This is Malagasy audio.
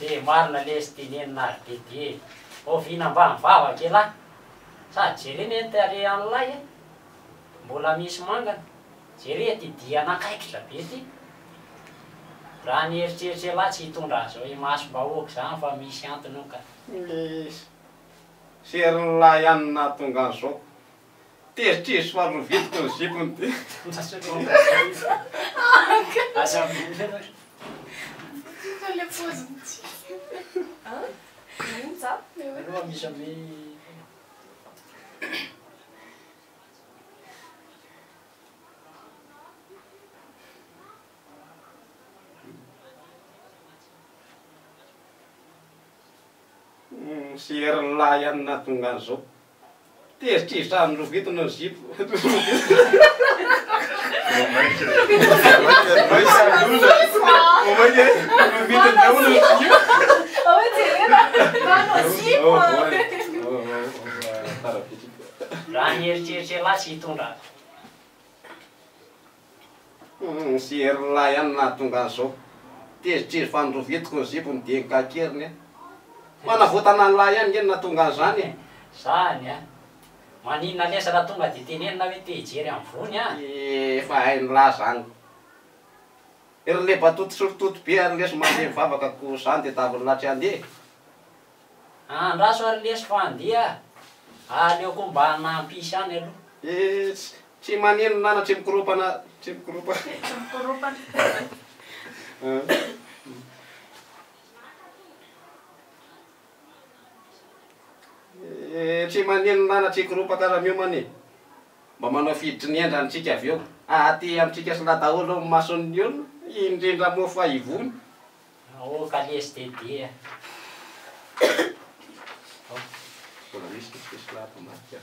Dia marina lesy tinenina didi. O vinamba mivava kela. Sady jereny tary an'lay e. Mbola misy mangana. Jere ty dia anakaikitra be ty. Raha ny eritreritry lahy tsy hitondra azy hoe masom-bahoaka zany fa misy antony io ka. Sery-lahy ihany nahatonga an'izao. Tezitrezy fa rovitiko ny zipony ty. Asa Le poziny tsy. Ino za? aloha misy ame Sery-lahy ihany nahatonga an'izao. Tezitrezy sa rovitiny ny zipo. raha ny eritreritry lahy tsy hitondra azy. Sery-lahy ihany nahatonga an'izao. Tezitrezy fa rovitiko ny zipony dia ny kakeriny. Manavotana ny lahy ihany ngeny nahatonga an'izany e. Zany a. Maninona lesa raha tonga dia tenenina hoe te hijery amin'ny vony a. Efa hainy lahy zany. Ery le batoto sorototo be ary lesy mandeha mivavaka ko zany dia tavy latry andeha. Andraso ary lesy fa andeha. Aleoko mba hanampisy any aloha. Tsy manino nana tsy mikoropana. Tsy mikoropana. Mikoropana. Tsy manino nana tsy koropaka raha miomany. Mba manao fiditry ny endrany tsika avy eo. Aty amintsika sy la daholo amin'ny mason'ny olona. Indrindra moa fa ivony. O ka lesy dede. Mbola misy laha fa marika.